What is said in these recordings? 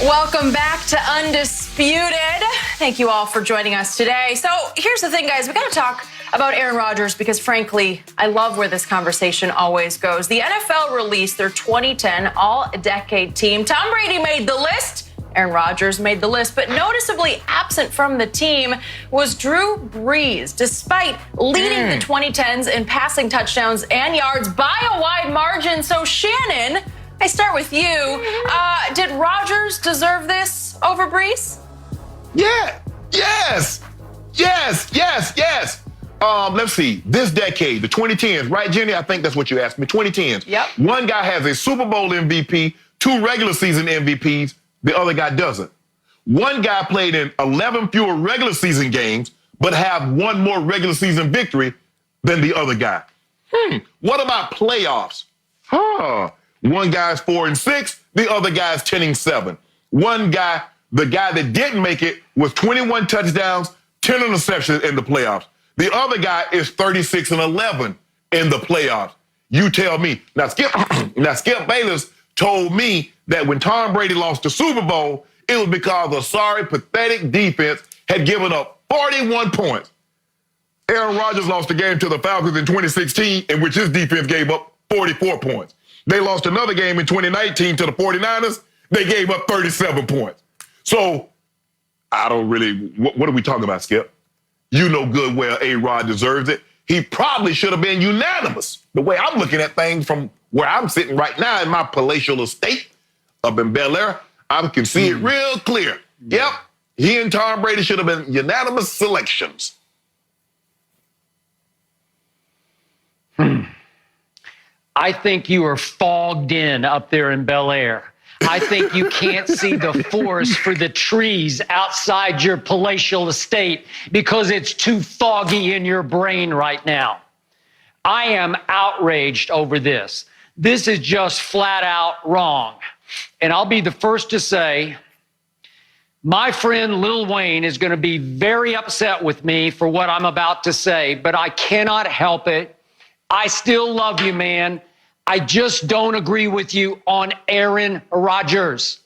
Welcome back to Undisputed. Thank you all for joining us today. So here's the thing, guys. We got to talk about Aaron Rodgers because, frankly, I love where this conversation always goes. The NFL released their 2010 All-Decade team. Tom Brady made the list. Aaron Rodgers made the list, but noticeably absent from the team was Drew Brees. Despite leading the 2010s in passing touchdowns and yards by a wide margin. So, Shannon, I start with you. Did Rodgers deserve this over Brees? Yeah. Yes. Let's see. This decade, the 2010s, right, Jenny? I think that's what you asked me. 2010s. Yep. One guy has a Super Bowl MVP, 2 regular season MVPs. The other guy doesn't. One guy played in 11 fewer regular season games, but have 1 more regular season victory than the other guy. What about playoffs? One guy's 4-6, the other guy's 10-7. One guy, the guy that didn't make it, was 21 touchdowns, 10 interceptions in the playoffs. The other guy is 36-11 in the playoffs. You tell me. Now, Skip Bayless told me that when Tom Brady lost the Super Bowl, it was because a sorry, pathetic defense had given up 41 points. Aaron Rodgers lost the game to the Falcons in 2016, in which his defense gave up 44 points. They lost another game in 2019 to the 49ers. They gave up 37 points. So I don't really, what are we talking about, Skip? You know good well A-Rod deserves it. He probably should have been unanimous. The way I'm looking at things from where I'm sitting right now in my palatial estate up in Bel Air, I can see it real clear. Yep, he and Tom Brady should have been unanimous selections. I think you are fogged in up there in Bel Air. I think you can't see the forest for the trees outside your palatial estate because it's too foggy in your brain right now. I am outraged over this. This is just flat out wrong. And I'll be the first to say, my friend Lil Wayne is going to be very upset with me for what I'm about to say, but I cannot help it. I still love you, man. I just don't agree with you on Aaron Rodgers.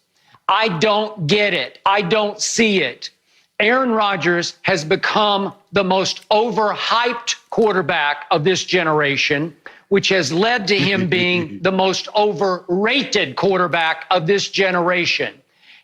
I don't get it. I don't see it. Aaron Rodgers has become the most overhyped quarterback of this generation, which has led to him being the most overrated quarterback of this generation.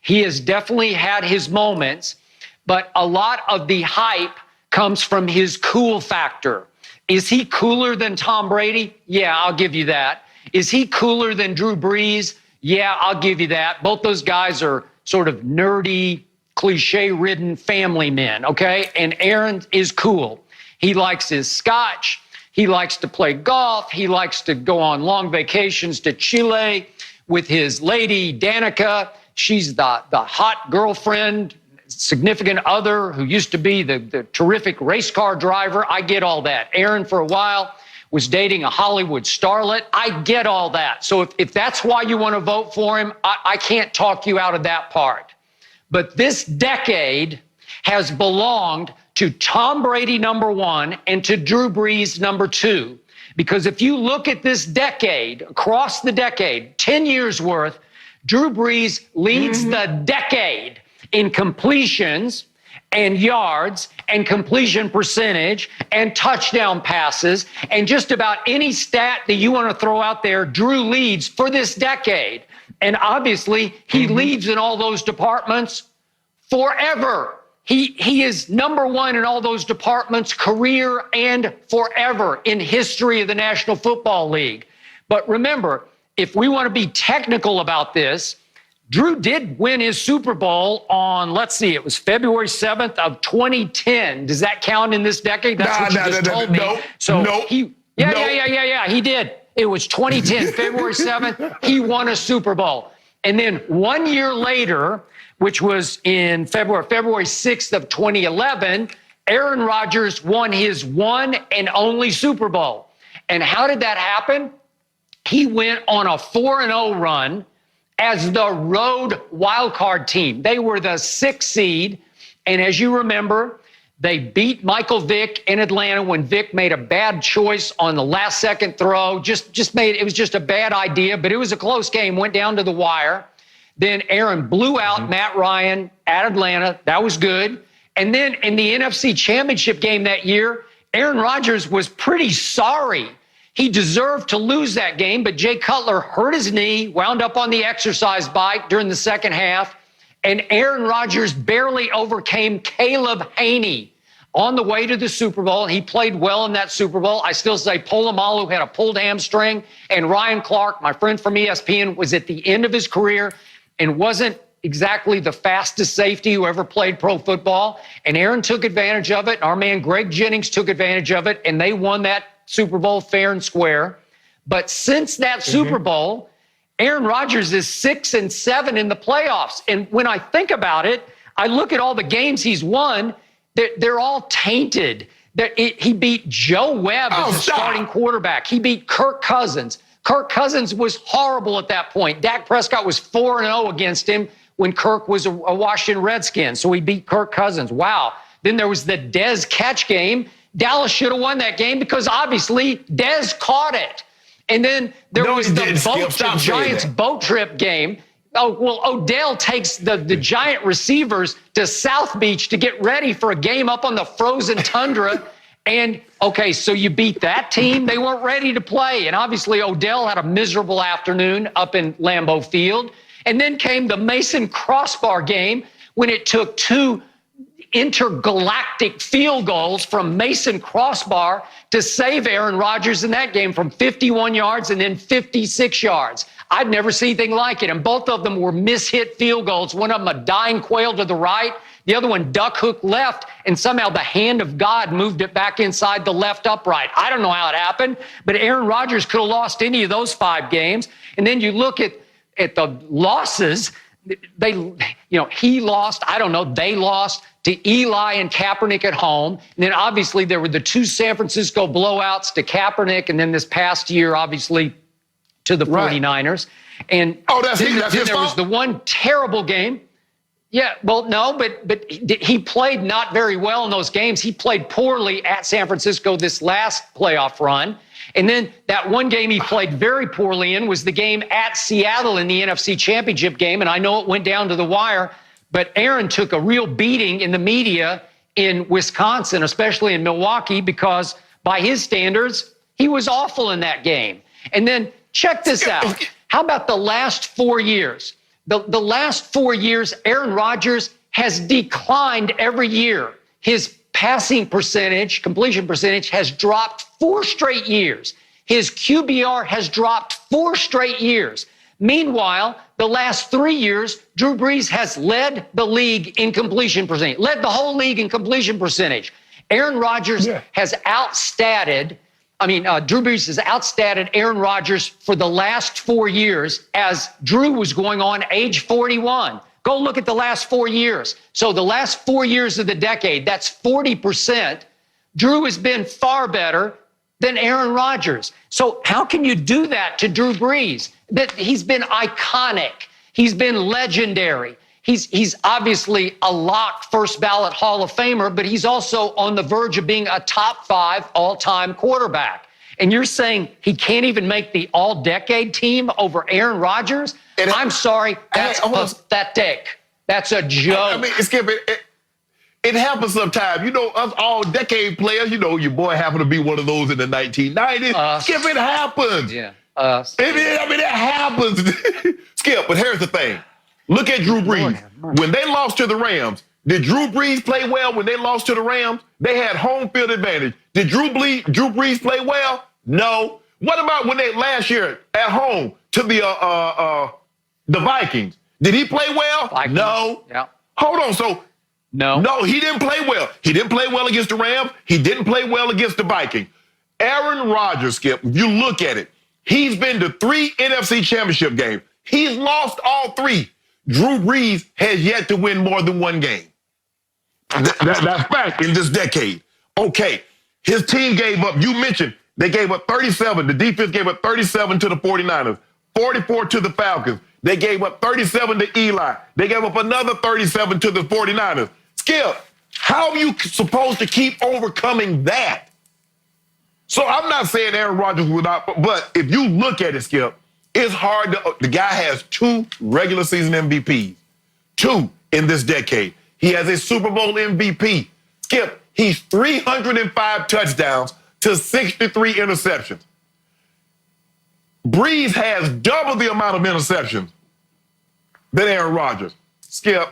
He has definitely had his moments, but a lot of the hype comes from his cool factor. Is he cooler than Tom Brady? Yeah, I'll give you that. Is he cooler than Drew Brees? Yeah, I'll give you that. Both those guys are sort of nerdy, cliche-ridden family men, okay? And Aaron is cool. He likes his scotch. He likes to play golf. He likes to go on long vacations to Chile with his lady, Danica. She's the hot girlfriend, significant other who used to be the terrific race car driver. I get all that. Aaron, for a while, was dating a Hollywood starlet. I get all that. So if that's why you want to vote for him, I can't talk you out of that part. But this decade has belonged to Tom Brady, number 1, and to Drew Brees, number 2. Because if you look at this decade, across the decade, 10 years worth, Drew Brees leads the decade in completions and yards and completion percentage and touchdown passes and just about any stat that you want to throw out there, Drew leads for this decade. And obviously, he leads in all those departments forever. He is number 1 in all those departments, career and forever in history of the National Football League. But remember, if we want to be technical about this, Drew did win his Super Bowl on, let's see, it was February 7th of 2010. Does that count in this decade? That's what you just told me. He did. It was 2010, February 7th. He won a Super Bowl. And then 1 year later, which was in February 6th of 2011, Aaron Rodgers won his one and only Super Bowl. And how did that happen? He went on a 4-0 run as the road wildcard team. They were the 6th seed. And as you remember, they beat Michael Vick in Atlanta when Vick made a bad choice on the last second throw. It was just a bad idea, but it was a close game, went down to the wire. Then Aaron blew out Matt Ryan at Atlanta. That was good. And then in the NFC Championship game that year, Aaron Rodgers was pretty sorry. He deserved to lose that game, but Jay Cutler hurt his knee, wound up on the exercise bike during the second half, and Aaron Rodgers barely overcame Caleb Haney on the way to the Super Bowl. He played well in that Super Bowl. I still say Polamalu had a pulled hamstring, and Ryan Clark, my friend from ESPN, was at the end of his career and wasn't exactly the fastest safety who ever played pro football. And Aaron took advantage of it. Our man Greg Jennings took advantage of it, and they won that Super Bowl fair and square. But since that Super Bowl, Aaron Rodgers is 6-7 in the playoffs. And when I think about it, I look at all the games he's won, they're all tainted. He beat Joe Webb as a starting quarterback. He beat Kirk Cousins. Kirk Cousins was horrible at that point. Dak Prescott was 4-0 against him when Kirk was a Washington Redskin. So he beat Kirk Cousins. Wow. Then there was the Dez catch game. Dallas should have won that game because obviously Dez caught it. And then there was the Giants boat trip game. Oh, well, Odell takes the Giant receivers to South Beach to get ready for a game up on the frozen tundra. And, okay, so you beat that team. They weren't ready to play. And obviously Odell had a miserable afternoon up in Lambeau Field. And then came the Mason Crossbar game when it took 2 intergalactic field goals from Mason Crossbar to save Aaron Rodgers in that game from 51 yards and then 56 yards. I'd never seen anything like it. And both of them were mishit field goals. One of them a dying quail to the right, the other one duck hook left, and somehow the hand of God moved it back inside the left upright. I don't know how it happened, but Aaron Rodgers could have lost any of those 5 games. And then you look at the losses, he lost, they lost to Eli and Kaepernick at home. And then obviously there were the 2 San Francisco blowouts to Kaepernick, and then this past year, obviously, to the 49ers. And then there was the one terrible game. Yeah, well, no, but he played not very well in those games. He played poorly at San Francisco this last playoff run. And then that one game he played very poorly in was the game at Seattle in the NFC Championship game. And I know it went down to the wire, but Aaron took a real beating in the media in Wisconsin, especially in Milwaukee, because by his standards, he was awful in that game. And then check this out. How about the last 4 years? The last 4 years, Aaron Rodgers has declined every year. His passing percentage, completion percentage, has dropped 4 straight years. His QBR has dropped 4 straight years. Meanwhile, the last 3 years, Drew Brees has led the league in completion percentage, led the whole league in completion percentage. Aaron Rodgers has Drew Brees has outstatted Aaron Rodgers for the last 4 years as Drew was going on age 41. Go look at the last 4 years. So the last 4 years of the decade, that's 40%. Drew has been far better than Aaron Rodgers. So how can you do that to Drew Brees? That he's been iconic. He's been legendary. He's obviously a lock first ballot Hall of Famer, but he's also on the verge of being a top 5 all-time quarterback. And you're saying he can't even make the all-decade team over Aaron Rodgers? I'm sorry, that's pathetic. That's a joke. Skip, it happens sometimes. Us all-decade players, your boy happened to be one of those in the 1990s. Skip, it happens. Yeah. It happens. Skip, but here's the thing. Look at Drew Brees. When they lost to the Rams, did Drew Brees play well when they lost to the Rams? They had home field advantage. Did Drew Brees play well? No. What about when they last year at home to the Vikings? Did he play well? Vikings. No. Yeah. Hold on. So no, he didn't play well. He didn't play well against the Rams. He didn't play well against the Vikings. Aaron Rodgers, Skip, if you look at it, he's been to 3 NFC Championship games. He's lost all 3. Drew Brees has yet to win more than 1 game. That's fact in this decade. Okay, his team gave up, you mentioned, they gave up 37. The defense gave up 37 to the 49ers, 44 to the Falcons. They gave up 37 to Eli. They gave up another 37 to the 49ers. Skip, how are you supposed to keep overcoming that? So I'm not saying Aaron Rodgers will not, but if you look at it, Skip, It's hard to, the guy has 2 regular season MVPs, 2 in this decade. He has a Super Bowl MVP. Skip, he's 305 touchdowns to 63 interceptions. Brees has double the amount of interceptions than Aaron Rodgers. Skip,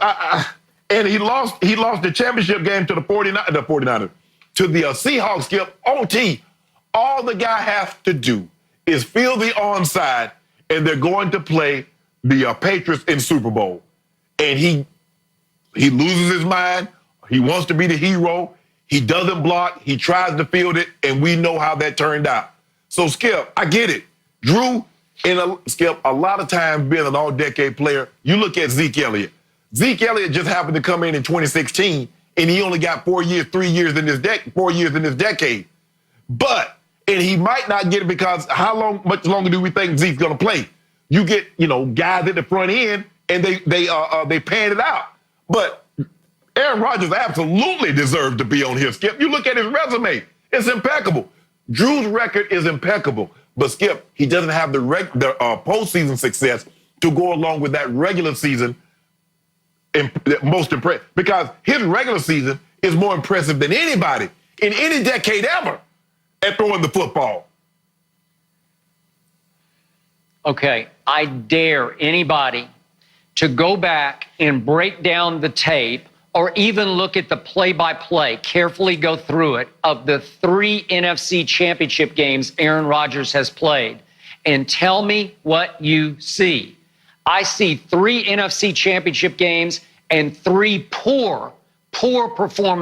and he lost the championship game to the 49ers, to the Seahawks, Skip, OT. All the guy has to do is field the onside, and they're going to play the Patriots in Super Bowl. And he loses his mind. He wants to be the hero. He doesn't block. He tries to field it, and we know how that turned out. So, Skip, I get it. Drew, Skip, a lot of times being an all-decade player, you look at Zeke Elliott. Zeke Elliott just happened to come in 2016, and he only got 4 years, 3 years in this 4 years in this decade. And he might not get it because much longer do we think Zeke's going to play? You get, guys at the front end, and they pan it out. But Aaron Rodgers absolutely deserved to be on here, Skip. You look at his resume. It's impeccable. Drew's record is impeccable. But, Skip, he doesn't have the postseason success to go along with that regular season most impressive. Because his regular season is more impressive than anybody in any decade ever at throwing the football. Okay, I dare anybody to go back and break down the tape or even look at the play-by-play, carefully go through it, of the 3 NFC championship games Aaron Rodgers has played, and tell me what you see. I see 3 NFC championship games and 3 poor performances.